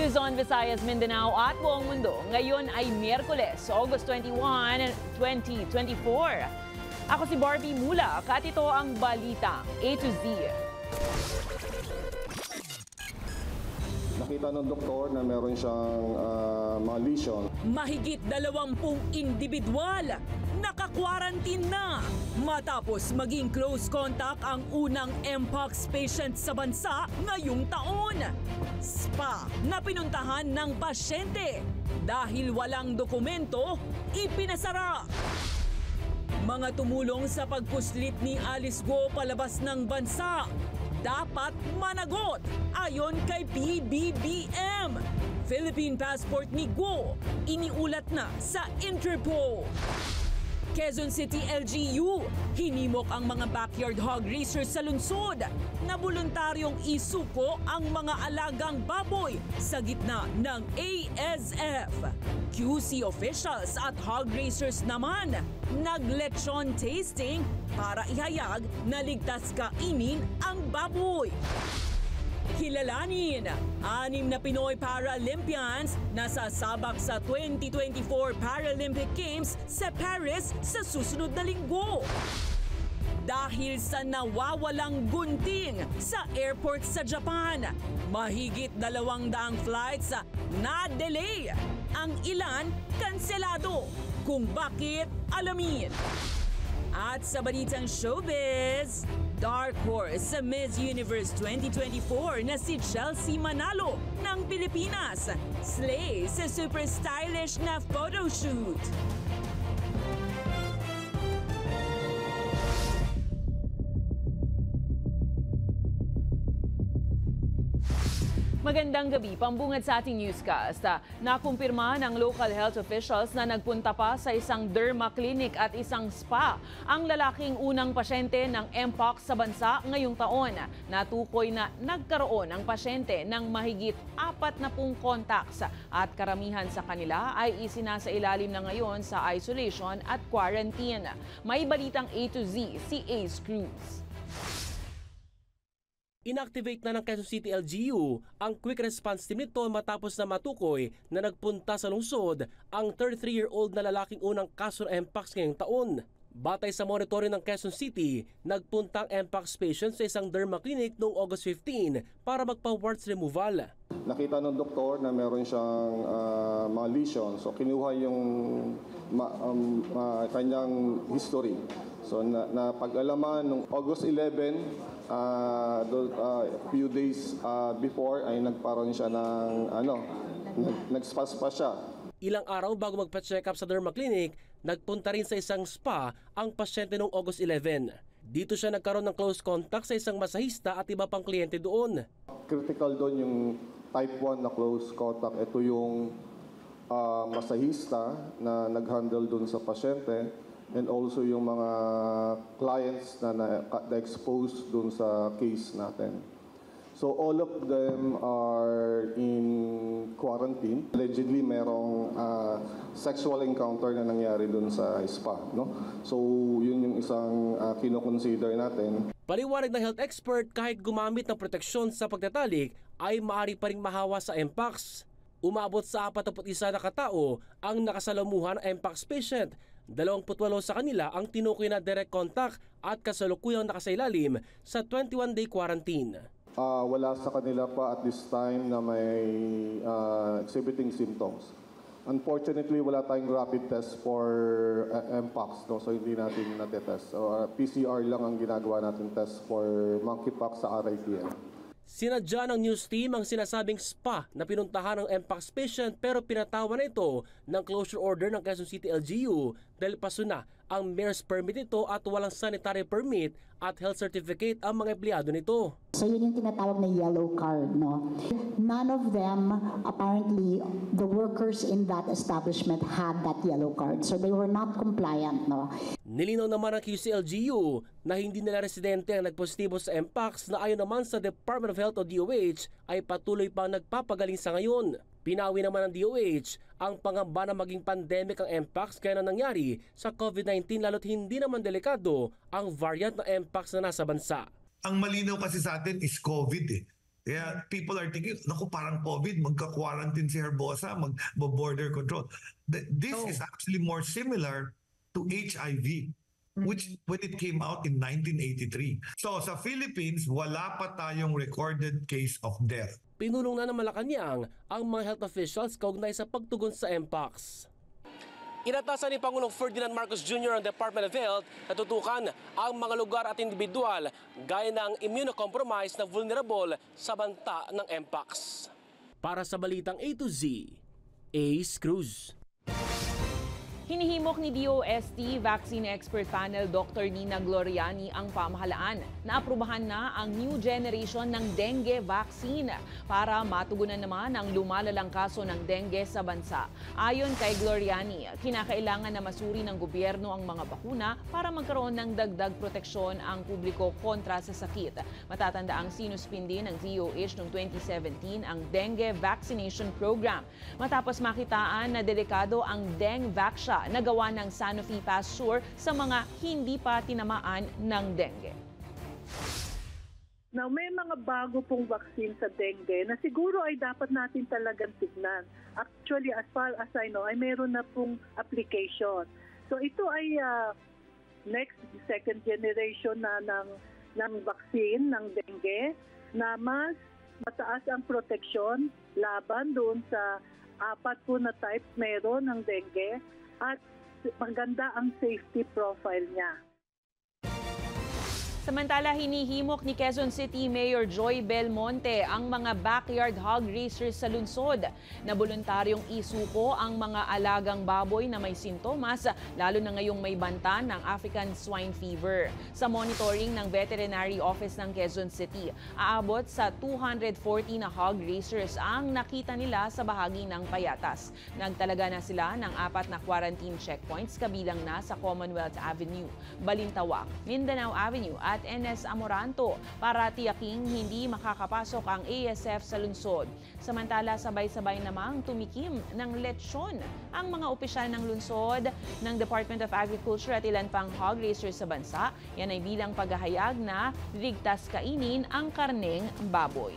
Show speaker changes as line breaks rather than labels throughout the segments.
Luzon, Visayas, Mindanao at buong mundo. Ngayon ay Miyerkules, August 21, 2024. Ako si Barbie Mula at ito ang balita A to Z.
Nakita ng doktor na meron siyang mga lesion.
Mahigit 20 individual naka-quarantine na matapos maging close contact ang unang Mpox patient sa bansa ngayong taon. Spa na pinuntahan ng pasyente dahil walang dokumento, ipinasara. Mga tumulong sa pagpuslit ni Alice Go palabas ng bansa dapat managot ayon kay PBBM. Philippine passport ni Go iniulat na sa Interpol. Quezon City LGU, hinimok ang mga backyard hog raisers sa lungsod na voluntaryong isuko ang mga alagang baboy sa gitna ng ASF. QC officials at hog raisers naman nag-lechon tasting para ihayag na ligtas kainin ang baboy. Kilalanin, 6 na Pinoy Paralympians na sasabak sa 2024 Paralympic Games sa Paris sa susunod na linggo. Dahil sa nawawalang gunting sa airport sa Japan, mahigit 200 flights na-delay. Ang ilan, kanselado. Kung bakit, alamin. At sa balitang showbiz, dark horse sa Miss Universe 2024 na si Chelsea Manalo ng Pilipinas. Slay sa super stylish na photoshoot.
Magandang gabi, pambungad sa ating newscast. Nakumpirma ng local health officials na nagpunta pa sa isang derma clinic at isang spa ang lalaking unang pasyente ng Mpox sa bansa ngayong taon. Natukoy na nagkaroon ang pasyente ng mahigit 40 contacts at karamihan sa kanila ay isinasa ilalim na ngayon sa isolation at quarantine. May balitang A to Z si Ace Cruz.
Inactivate na ng Quezon City LGU ang quick response team nito matapos na matukoy na nagpunta sa lungsod ang 33-year-old na lalaking unang kaso ng Mpox ngayong taon. Batay sa monitoring ng Quezon City, nagpunta ang Mpox patient sa isang derma clinic noong August 15 para magpa-warts removal.
Nakita ng doktor na meron siyang mga lesion. So kinuha yung kanyang history. So napag-alaman noong August 11, few days before ay nagparoon siya ng nag-spas pa siya.
Ilang araw bago magpa-check up sa derma clinic, nagpunta rin sa isang spa ang pasyente noong August 11. Dito siya nagkaroon ng close contact sa isang masahista at iba pang kliyente doon.
Critical doon yung type 1 na close contact. Ito yung masahista na nag-handle doon sa pasyente and also yung mga clients na na-expose doon sa case natin. So all of them are in quarantine. Allegedly, merong sexual encounter na nangyari doon sa spa. No? So yun yung isang kino-consider natin.
Paliwanag ng health expert, kahit gumamit ng proteksyon sa pagtatalik, ay maaari pa ring mahawa sa Mpox. Umabot sa 41 na katao ang nakasalamuhan ng Mpox patient. 28 sa kanila ang tinukoy na direct contact at kasalukuyang nakasailalim sa 21-day quarantine.
Wala sa kanila pa at this time na may exhibiting symptoms. Unfortunately, wala tayong rapid test for Mpox, no? So hindi natin natetest. PCR lang ang ginagawa natin test for monkeypox sa RITM.
Sinadya ng news team ang sinasabing spa na pinuntahan ng Mpox patient pero pinatawan na ito ng closure order ng Quezon City LGU dahil paso na ang mayor's permit nito at walang sanitary permit at health certificate ang mga empleyado nito.
So yun yung tinatawag na yellow card, no? None of them, apparently, the workers in that establishment had that yellow card. So they were not compliant, no?
Nilinaw naman ng QCLGU na hindi nila residente ang nagpositibo sa Mpox na ayon naman sa Department of Health o DOH ay patuloy pang nagpapagaling sa ngayon. Pinawi naman ng DOH ang pangamba na maging pandemic ang Mpox kaya na nangyari sa COVID-19 lalo't hindi naman delikado ang variant ng Mpox na nasa bansa.
Ang malinaw kasi sa atin is COVID eh. Kaya people are thinking, naku, parang COVID, magka-quarantine si Herbosa, mag-border control. This is actually more similar to HIV, which when it came out in 1983. So sa Philippines, wala pa tayong recorded case of death.
Pinulong na ng Malacanang ang mga health officials kaugnay sa pagtugon sa Mpox. Inatasan ni Pangulong Ferdinand Marcos Jr. ang Department of Health na tutukan ang mga lugar at individual gaya ng immunocompromised na vulnerable sa banta ng Mpox. Para sa Balitang A to Z, Ace Cruz.
Hinihimok ni DOST Vaccine Expert Panel Dr. Nina Gloriani ang pamahalaan na aprubahan na ang new generation ng dengue vaccine para matugunan naman ang lumalalang kaso ng dengue sa bansa. Ayon kay Gloriani, kinakailangan na masuri ng gobyerno ang mga bakuna para magkaroon ng dagdag proteksyon ang publiko kontra sa sakit. Matatanda ang sinuspindi ng DOH noong 2017 ang dengue vaccination program. Matapos makitaan na delikado ang DengVaxia na gawa ng Sanofi Pasteur sa mga hindi pa tinamaan ng dengue.
Now, may mga bago pong vaccine sa dengue na siguro ay dapat natin talagang tignan. Actually, as far as I know, ay meron na pong application. So ito ay second generation na ng vaccine ng dengue na mas mataas ang proteksyon laban doon sa 4 po na types meron ng dengue. At maganda ang safety profile niya.
Samantala, hinihimok ni Quezon City Mayor Joy Belmonte ang mga backyard hog raisers sa lungsod na voluntaryong isuko ang mga alagang baboy na may sintomas, lalo na ngayong may banta ng African Swine Fever. Sa monitoring ng Veterinary Office ng Quezon City, aabot sa 240 na hog raisers ang nakita nila sa bahagi ng Payatas. Nagtalaga na sila ng 4 na quarantine checkpoints kabilang na sa Commonwealth Avenue, Balintawak, Mindanao Avenue at NS Amoranto para tiyaking hindi makakapasok ang ASF sa lungsod. Samantala, sabay-sabay namang tumikim ng lechon ang mga opisyal ng lungsod ng Department of Agriculture at ilan pang hog raisers sa bansa. Yan ay bilang paghahayag na ligtas kainin ang karneng baboy.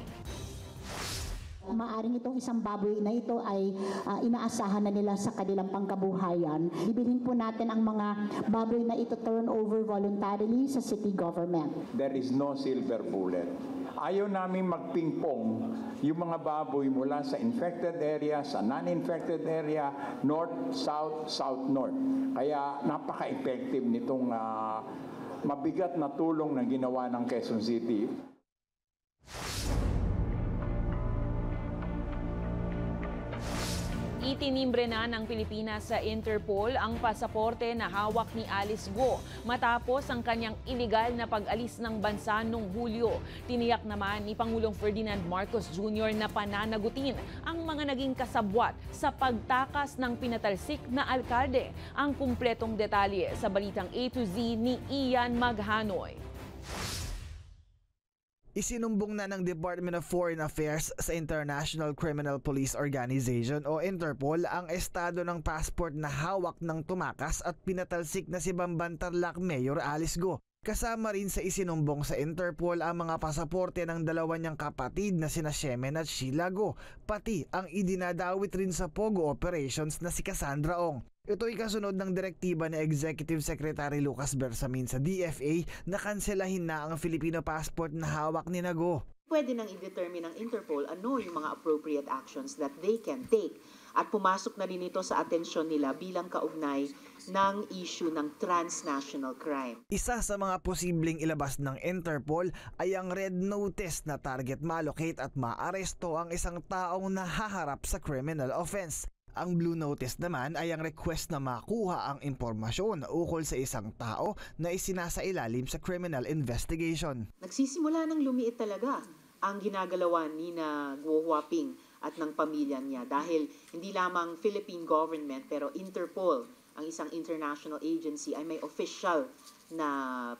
Maaring itong isang baboy na ito ay inaasahan na nila sa kanilang pangkabuhayan. Bibilhin po natin ang mga baboy na ito turn over voluntarily sa city government.
There is no silver bullet. Ayaw namin magpingpong yung mga baboy mula sa infected area, sa non-infected area, north, south, south-north. Kaya napaka-effective nitong mabigat na tulong na ginawa ng Quezon City.
Itinimbre na ng Pilipinas sa Interpol ang pasaporte na hawak ni Alice Go matapos ang kanyang iligal na pag-alis ng bansa noong Hulyo. Tiniyak naman ni Pangulong Ferdinand Marcos Jr. na pananagutin ang mga naging kasabwat sa pagtakas ng pinatalsik na alkalde. Ang kumpletong detalye sa Balitang A to Z ni Ian Maghanoy.
Isinumbong na ng Department of Foreign Affairs sa International Criminal Police Organization o Interpol ang estado ng passport na hawak ng tumakas at pinatalsik na si Bamban Tarlac Mayor Alice Go. Kasama rin sa isinumbong sa Interpol ang mga pasaporte ng dalawa niyang kapatid na sina Shemen at Sheila Go, pati ang idinadawit rin sa Pogo operations na si Cassandra Ong. Ito'y kasunod ng direktiba ni Executive Secretary Lucas Bersamin sa DFA na kanselahin na ang Filipino passport na hawak ni Go.
Pwede nang i-determine ng Interpol ano yung mga appropriate actions that they can take. At pumasok na rin ito sa atensyon nila bilang kaugnay ng issue ng transnational crime.
Isa sa mga posibleng ilabas ng Interpol ay ang red notice na target ma-locate at ma-aresto ang isang taong nahaharap sa criminal offense. Ang blue notice naman ay ang request na makuha ang impormasyon ukol sa isang tao na isinasailalim sa criminal investigation.
Nagsisimula ng lumiit talaga ang ginagalawan ni na Guo Huaping at ng pamilya niya dahil hindi lamang Philippine government pero Interpol, ang isang international agency, ay may official na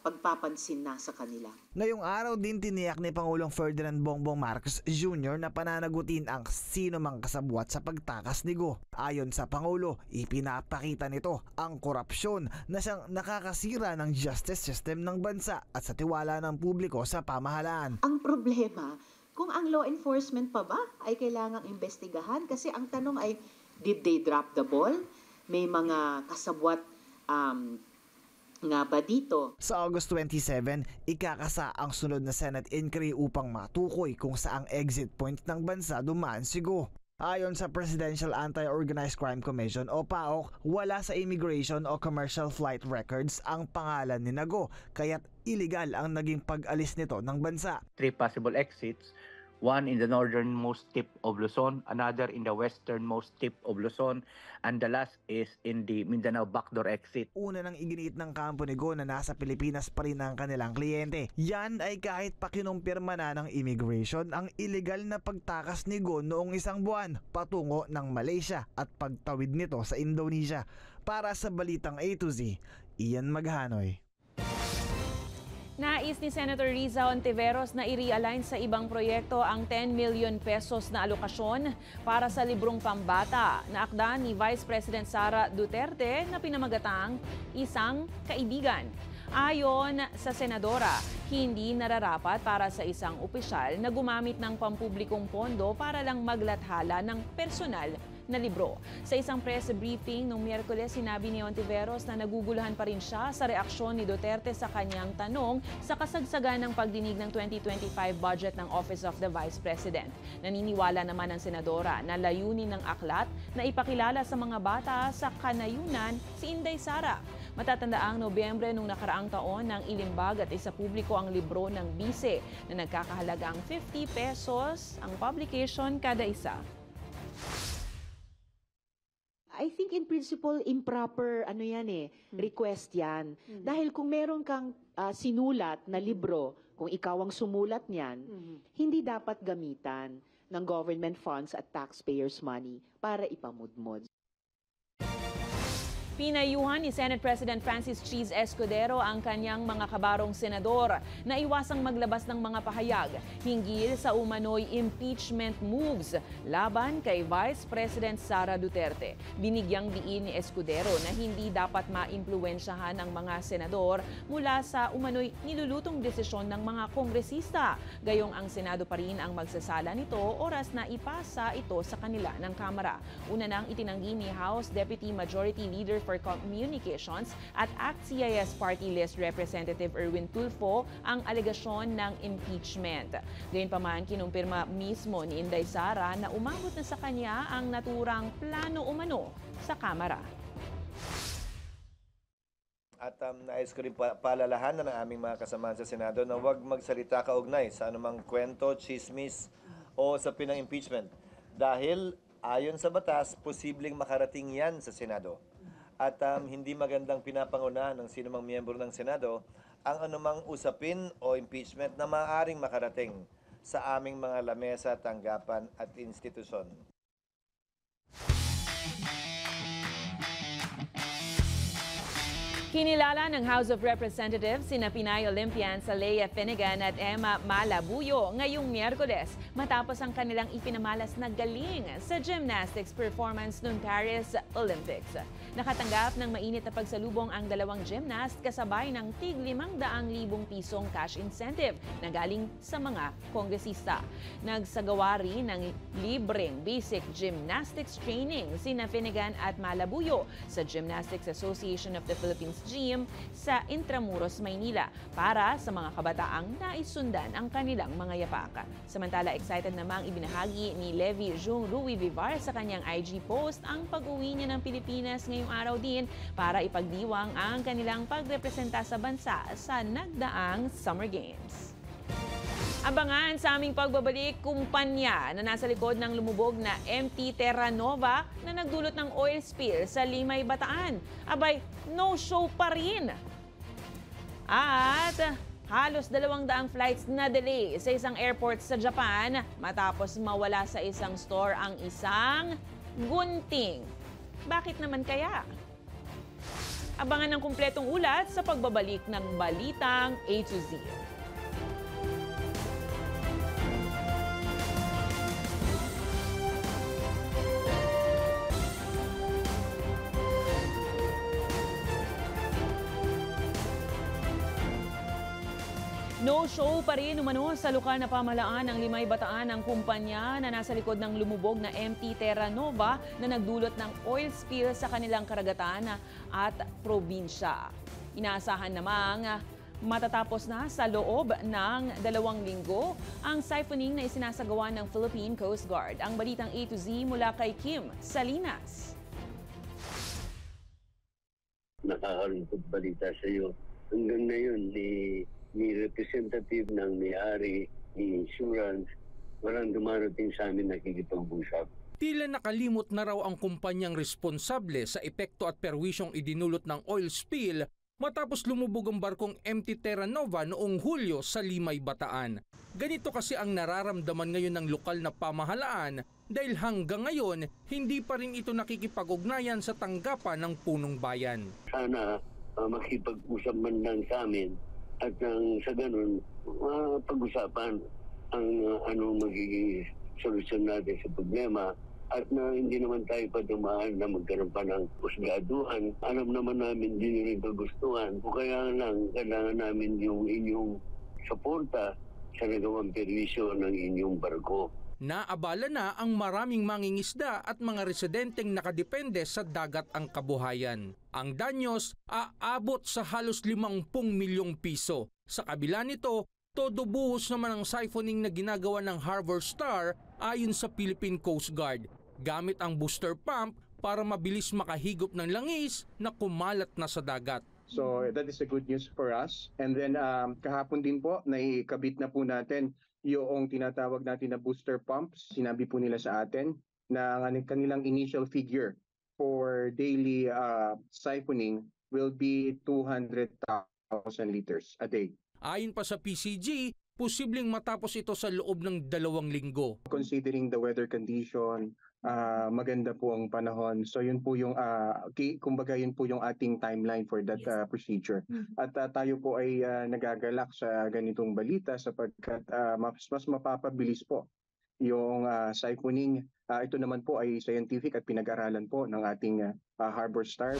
pagpapansin na sa kanila.
Ngayong araw din tiniyak ni Pangulong Ferdinand Bongbong Marcos Jr. na pananagutin ang sino mang kasabwat sa pagtakas ni Go. Ayon sa Pangulo, ipinapakita nito ang korupsyon na siyang nakakasira ng justice system ng bansa at sa tiwala ng publiko sa pamahalaan.
Ang problema, kung ang law enforcement pa ba ay kailangang investigahan. Kasi ang tanong ay, did they drop the ball? May mga kasabwat nga ba dito?
Sa August 27, ikakasa ang sunod na Senate inquiry upang matukoy kung saang exit point ng bansa dumaan si Go. Ayon sa Presidential Anti-Organized Crime Commission o PAOK, wala sa immigration o commercial flight records ang pangalan ni Go, kaya't illegal ang naging pag-alis nito ng bansa.
3 possible exits. One in the northernmost tip of Luzon, another in the westernmost tip of Luzon, and the last is in the Mindanao backdoor exit.
Una nang iginiit ng kampo ni Go na nasa Pilipinas pa rin ang kanilang kliyente. Yan ay kahit pa kinumpirma na ng immigration ang illegal na pagtakas ni Go noong 1 buwan patungo ng Malaysia at pagtawid nito sa Indonesia. Para sa Balitang A to Z, Ian Maghanoy.
Nais ni Senator Riza Hontiveros na i-realign sa ibang proyekto ang 10 million pesos na alokasyon para sa librong pambata na akda ni Vice President Sara Duterte na pinamagatang Isang Kaibigan. Ayon sa senadora, hindi nararapat para sa isang opisyal na gumamit ng pampublikong pondo para lang maglathala ng personal na libro. Sa isang press briefing noong Miyerkules, sinabi ni Hontiveros na naguguluhan pa rin siya sa reaksyon ni Duterte sa kanyang tanong sa kasagsagan ng pagdinig ng 2025 budget ng Office of the Vice President. Naniniwala naman ang senadora na layunin ng aklat na ipakilala sa mga bata sa kanayunan si Inday Sara. Matatandaang Nobyembre nung nakaraang taon nang ilimbag at isa publiko ang libro ng bise na nagkakahalagang 50 pesos ang publication kada isa.
I think in principle, improper request yan. Dahil kung meron kang sinulat na libro, kung ikaw ang sumulat niyan, hindi dapat gamitan ng government funds at taxpayers' money para ipamudmod.
Pinayuhan ni Senate President Francis Cheese Escudero ang kanyang mga kabarong senador na iwasang maglabas ng mga pahayag hinggil sa umano'y impeachment moves laban kay Vice President Sara Duterte. Binigyang diin ni Escudero na hindi dapat maimpluwensyahan ang mga senador mula sa umano'y nilulutong desisyon ng mga kongresista. Gayong ang Senado pa rin ang magsasala nito oras na ipasa ito sa kanila ng Kamara. Una nang itinanggi ni House Deputy Majority Leader for Communications at ACT-CIS Party List Representative Erwin Tulfo ang alegasyon ng impeachment. Gayunpaman, kinumpirma mismo ni Inday Sara na umabot na sa kanya ang naturang plano umano sa Kamara.
At nais ko rin paalalahanan ng aming mga kasamahan sa Senado na huwag magsalita kaugnay sa anumang kwento, chismis o sa pinang-impeachment. Dahil ayon sa batas, posibleng makarating yan sa Senado. At hindi magandang pinapangunahan ng sinumang miyembro ng Senado ang anumang usapin o impeachment na maaaring makarating sa aming mga lamesa, tanggapan at institusyon.
Kinilala ng House of Representatives sina Pinay Olympians Leia Finnegan at Emma Malabuyo ngayong Miyerkules matapos ang kanilang ipinamalas na galing sa gymnastics performance noong Paris Olympics. Nakatanggap ng mainit na pagsalubong ang dalawang gymnast kasabay ng tig 500,000 pisong cash incentive na galing sa mga kongresista. Nagsagawa rin ng libreng basic gymnastics training sina Finnegan at Malabuyo sa Gymnastics Association of the Philippines Gym sa Intramuros, Maynila para sa mga kabataang naisundan ang kanilang mga yapak. Samantala, excited namang ibinahagi ni Levi Jung Rui Vivar sa kanyang IG post ang pag-uwi niya ng Pilipinas ngayong araw din para ipagdiwang ang kanilang pagrepresenta sa bansa sa nagdaang Summer Games. Abangan sa aming pagbabalik, kumpanya na nasa likod ng lumubog na MT Terra Nova na nagdulot ng oil spill sa Limay, Bataan. Abay, no show pa rin. At halos 200 flights na delay sa isang airport sa Japan matapos mawala sa isang store ang isang gunting. Bakit naman kaya? Abangan ang kumpletong ulat sa pagbabalik ng Balitang A to Z. No-show pa rin umano sa lokal na pamahalaan ng Limay Bataan ang kumpanya na nasa likod ng lumubog na MT Terra Nova na nagdulot ng oil spill sa kanilang karagatan at probinsya. Inaasahan namang matatapos na sa loob ng 2 linggo ang siphoning na isinasagawa ng Philippine Coast Guard. Ang balitang A to Z mula kay Kim Salinas.
Nakakalungkot balita sa iyo. Hanggang ngayon, ni representative ng may-ari, ni insurance, walang dumarating sa amin nakikipag-usap.
Tila nakalimot na raw ang kumpanyang responsable sa epekto at perwisyong idinulot ng oil spill matapos lumubog ang barkong MT Terra Nova noong Hulyo sa Limay Bataan. Ganito kasi ang nararamdaman ngayon ng lokal na pamahalaan dahil hanggang ngayon hindi pa rin ito nakikipag-ugnayan sa tanggapan ng punong bayan.
Sana makipag-usap man lang sa amin at sa ganun pag-usapan ang magiging solusyon natin sa problema. At na hindi naman tayo pa dumaan na magkaroon pa ng husgaduhan. Alam naman namin din rin kagustuhan. O kaya lang, kailangan namin yung inyong suporta sa nagawang perwisyo ng inyong barko.
Naabala na ang maraming mangingisda at mga residenteng nakadepende sa dagat ang kabuhayan. Ang danyos aabot sa halos 50 milyong piso. Sa kabila nito, todo buhos naman ang siphoning na ginagawa ng Harbor Star ayon sa Philippine Coast Guard, gamit ang booster pump para mabilis makahigop ng langis na kumalat na sa dagat.
So that is the good news for us. And then kahapon din po, naikabit na po natin yung tinatawag natin na booster pumps. Sinabi po nila sa atin na ang kanilang initial figure for daily siphoning will be 200,000 liters a day.
Ayon pa sa PCG, posibleng matapos ito sa loob ng 2 linggo.
Considering the weather condition, maganda po ang panahon. So yun po yung, kumbaga yun po yung ating timeline for that procedure. At tayo po ay nagagalak sa ganitong balita sapagkat mas mapapabilis po yung siphoning. Ito naman po ay scientific at pinag-aralan po ng ating Harbor Star.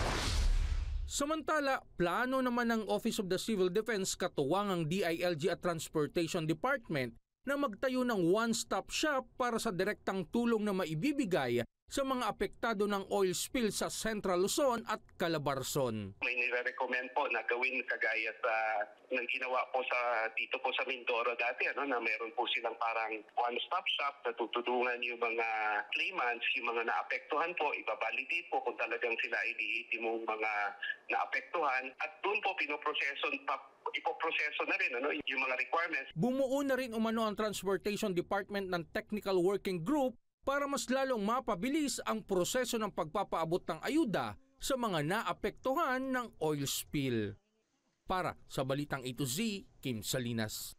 Samantala, plano naman ng Office of the Civil Defense katuwang ang DILG at Transportation Department na magtayo ng one-stop shop para sa direktang tulong na maibibigay sa mga apektado ng oil spill sa Central Luzon at Calabarzon.
May nire-recommend po na gawin kagaya sa ng ginawa po dito po sa Mindoro dati, na meron po silang parang one-stop shop na tutulungan yung mga claimants, yung mga naapektuhan po, ibabalidate po kung talagang sila ilihitimong mga naapektuhan at doon po ipoproseso na rin yung mga requirements.
Bumuo na rin umano ang Transportation Department ng Technical Working Group para mas lalong mapabilis ang proseso ng pagpapaabot ng ayuda sa mga naapektuhan ng oil spill. Para sa Balitang A to Z, Kim Salinas.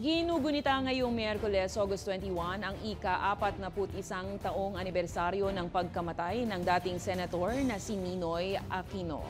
Ginugunita ngayong Miyerkules, August 21, ang ika-41 taong anibersaryo ng pagkamatay ng dating senator na si Ninoy Aquino.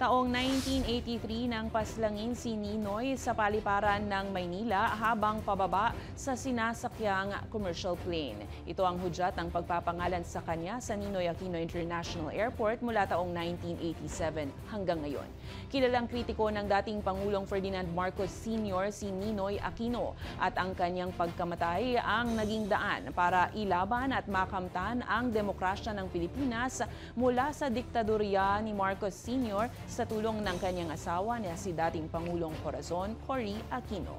Taong 1983 nang paslangin si Ninoy sa paliparan ng Maynila habang pababa sa sinasakyang commercial plane. Ito ang hudyat ng pagpapangalan sa kanya sa Ninoy Aquino International Airport mula taong 1987 hanggang ngayon. Kilalang kritiko ng dating Pangulong Ferdinand Marcos Sr. si Ninoy Aquino at ang kanyang pagkamatay ang naging daan para ilaban at makamtan ang demokrasya ng Pilipinas mula sa diktadorya ni Marcos Sr. sa tulong ng kanyang asawa na si dating Pangulong Corazon Cory Aquino.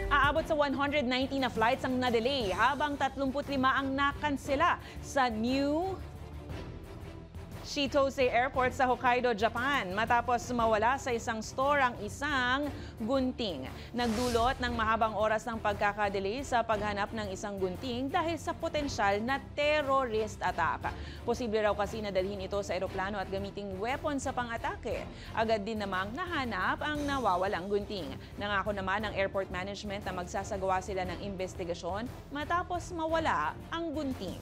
Aabot sa 190 na flights ang na-delay habang 35 ang nakansela sa New Chitose Airport sa Hokkaido, Japan matapos mawala sa isang store ang isang gunting. Nagdulot ng mahabang oras ng pagkakadelay sa paghanap ng isang gunting dahil sa potensyal na terrorist attack. Posible raw kasi nadalhin ito sa eroplano at gamiting weapon sa pang-atake. Agad din namang nahanap ang nawawalang gunting. Nangako naman ng airport management na magsasagawa sila ng investigasyon matapos mawala ang gunting.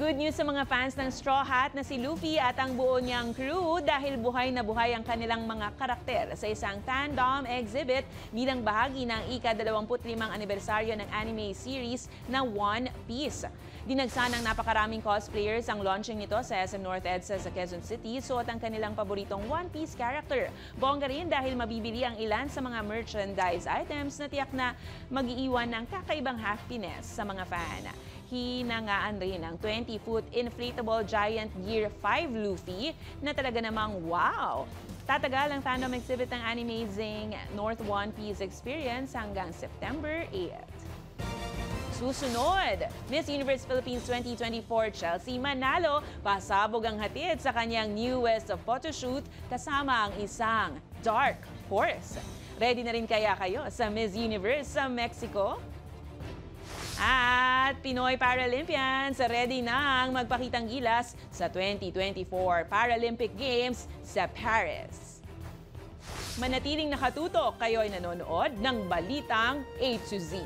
Good news sa mga fans ng Straw Hat na si Luffy at ang buo niyang crew dahil buhay na buhay ang kanilang mga karakter sa isang fandom exhibit bilang bahagi ng ika-25 anibersaryo ng anime series na One Piece. Dinagsa ng napakaraming cosplayers ang launching nito sa SM North EDSA sa Quezon City. Suot ang kanilang paboritong One Piece character. Bongga rin dahil mabibili ang ilan sa mga merchandise items na tiyak na mag-iiwan ng kakaibang happiness sa mga fan. Hinangaan rin ang 20-foot inflatable giant Gear 5 Luffy na talaga namang wow! Tatagal ang fandom exhibit ng Animazing North One Piece Experience hanggang September 8. Susunod, Miss Universe Philippines 2024 Chelsea Manalo pasabog ang hatid sa kanyang newest photoshoot kasama ang isang dark horse. Ready na rin kaya kayo sa Miss Universe sa Mexico? At Pinoy Paralympians ready na ang magpakitang gilas sa 2024 Paralympic Games sa Paris. Manatiling nakatutok, kayo ay nanonood ng Balitang A to Z.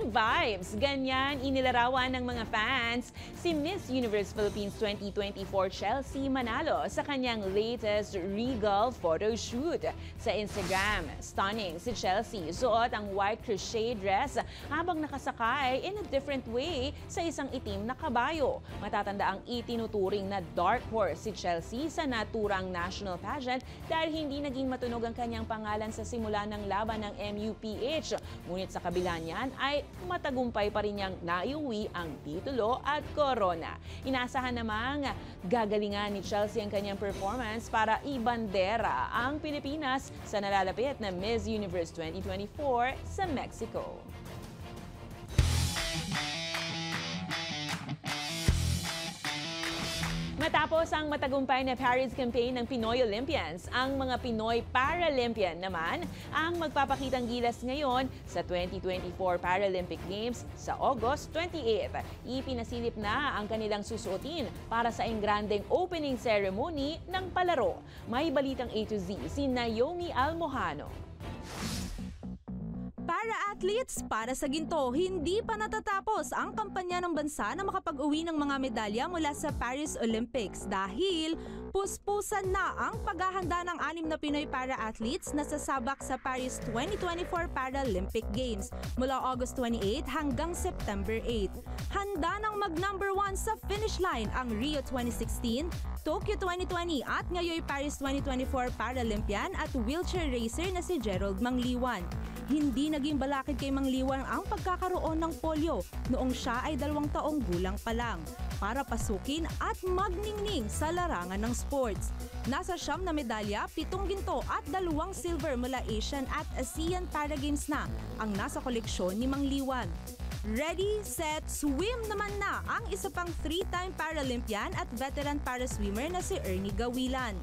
Vibes. Ganyan inilarawan ng mga fans si Miss Universe Philippines 2024 Chelsea Manalo sa kanyang latest regal photo shoot. Sa Instagram, stunning si Chelsea. Suot ang white crochet dress habang nakasakay in a different way sa isang itim na kabayo. Matatanda ang itinuturing na dark horse si Chelsea sa naturang national pageant dahil hindi naging matunog ang kanyang pangalan sa simula ng laban ng MUPH. Ngunit sa kabila niyan ay matagumpay pa rin niyang naiuwi ang titulo at korona. Inaasahan namang gagalingan ni Chelsea ang kanyang performance para ibandera ang Pilipinas sa nalalapit na Miss Universe 2024 sa Mexico. Matapos ang matagumpay na Paris campaign ng Pinoy Olympians, ang mga Pinoy Paralympian naman ang magpapakitang gilas ngayon sa 2024 Paralympic Games sa August 28. Ipinasilip na ang kanilang susuotin para sa engrandeng opening ceremony ng palaro. May balitang A to Z si Naomi Almojano.
Para athletes, para sa ginto, hindi pa natatapos ang kampanya ng bansa na makapag-uwi ng mga medalya mula sa Paris Olympics dahil puspusan na ang paghahanda ng 6 na Pinoy para-athletes na sasabak sa Paris 2024 Paralympic Games mula August 28 hanggang September 8. Handa nang mag-number 1 sa finish line ang Rio 2016, Tokyo 2020 at ngayon Paris 2024 Paralympian at wheelchair racer na si Gerald Mangliwan. Hindi naging balakid kay Mangliwan ang pagkakaroon ng polio noong siya ay 2 taong gulang pa lang para pasukin at magningning sa larangan ng sports. Nasa 9 na medalya, 7 ginto at 2 silver mula Asian at ASEAN Para Games na ang nasa koleksyon ni Mangliwan. Ready, set, swim naman na ang isa pang 3-time Paralympian at veteran para-swimmer na si Ernie Gawilan.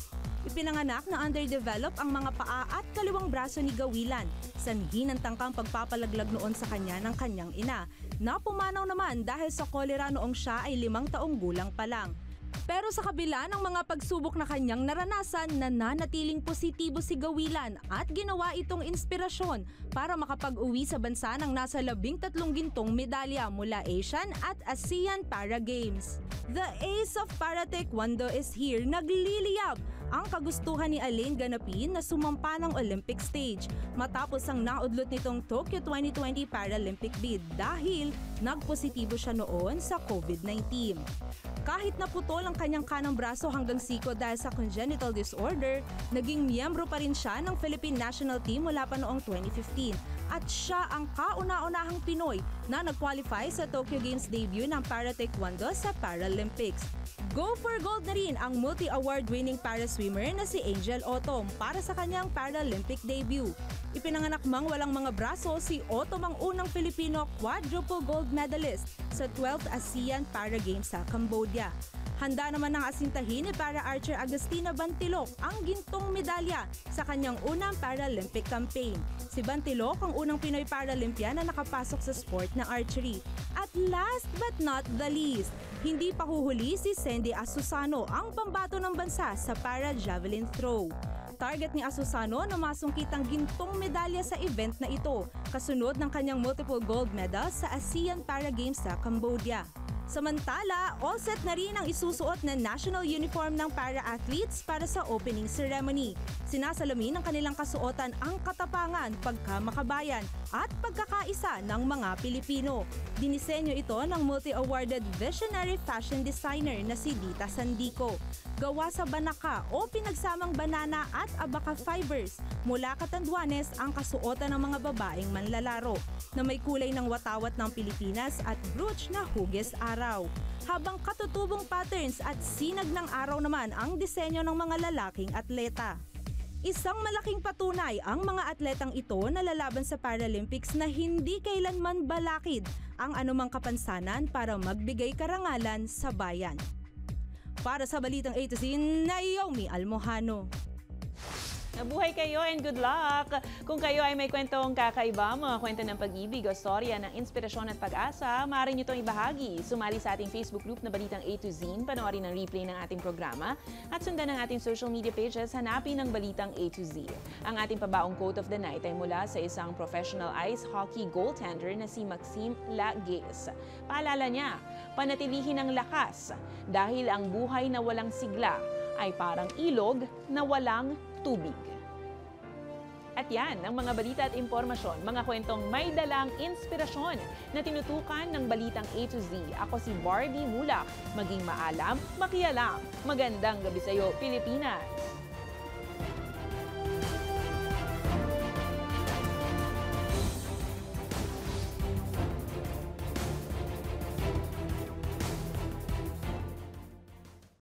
Ipinanganak na underdeveloped ang mga paa at kaliwang braso ni Gawilan, sanhi ng tangkang pagpapalaglag noon sa kanya ng kanyang ina, na pumanaw naman dahil sa kolera noong siya ay 5 taong gulang pa lang. Pero sa kabila ng mga pagsubok na kanyang naranasan, nananatiling positibo si Gawilan at ginawa itong inspirasyon para makapag-uwi sa bansa ng nasa 13 gintong medalya mula Asian at ASEAN Para Games. The ace of Para Taekwondo is here, nagliliyab ang kagustuhan ni Alain Ganapin na sumampa ng Olympic stage matapos ang naudlot nitong Tokyo 2020 Paralympic bid dahil nagpositibo siya noon sa COVID-19. Kahit naputol ang kanyang kanang braso hanggang siko dahil sa congenital disorder, naging miyembro pa rin siya ng Philippine National Team mula pa noong 2015 at siya ang kauna-unahang Pinoy na nag-qualify sa Tokyo Games debut ng Para Taekwondo sa Paralympics. Go for gold na rin ang multi-award winning para-swimmer na si Angel Otom para sa kanyang Paralympic debut. Ipinanganak mang walang mga braso, si Otom ang unang Filipino quadruple gold medalist sa 12th ASEAN Para Games sa Cambodia. Handa naman ng asintahin ni para-archer Agustina Bantilok ang gintong medalya sa kanyang unang Paralympic campaign. Si Bantilok ang unang Pinoy Paralympian na nakapasok sa sport na archery. At last but not the least, hindi pa huhuli si Sandy Asusano ang pambato ng bansa sa para-javelin throw. Target ni Asusano na masungkit ang gintong medalya sa event na ito, kasunod ng kanyang multiple gold medals sa ASEAN Para Games sa Cambodia. Samantala, all set na rin ang isusuot na national uniform ng para-athletes para sa opening ceremony. Sinasalamin ng kanilang kasuotan ang katapangan, pagkamakabayan at pagkakaisa ng mga Pilipino. Dinisenyo ito ng multi-awarded visionary fashion designer na si Dita Sandico. Gawa sa banaka o pinagsamang banana at abaka fibers, mula Catanduanes ang kasuotan ng mga babaeng manlalaro na may kulay ng watawat ng Pilipinas at brooch na hugis araw. Habang katutubong patterns at sinag ng araw naman ang disenyo ng mga lalaking atleta. Isang malaking patunay ang mga atletang ito na lalaban sa Paralympics na hindi kailanman balakid ang anumang kapansanan para magbigay karangalan sa bayan. Para sa Balitang A to Z, Naomi Almojano.
Nabuhay kayo and good luck! Kung kayo ay may kwentong kakaiba, mga kwento ng pag-ibig o storya ng inspirasyon at pag-asa, maaari nyo itong ibahagi. Sumali sa ating Facebook group na Balitang A to Z, panoorin ang replay ng ating programa, at sundan ang ating social media pages, hanapin ang Balitang A to Z. Ang ating pabaong quote of the night ay mula sa isang professional ice hockey goaltender na si Maxime Lagues. Paalala niya, panatilihin ang lakas dahil ang buhay na walang sigla ay parang ilog na walang tubig. At yan ang mga balita at impormasyon, mga kwentong may dalang inspirasyon na tinutukan ng Balitang A to Z. Ako si Barbie Mulak. Maging maalam, makialam. Magandang gabi sa iyo, Pilipinas!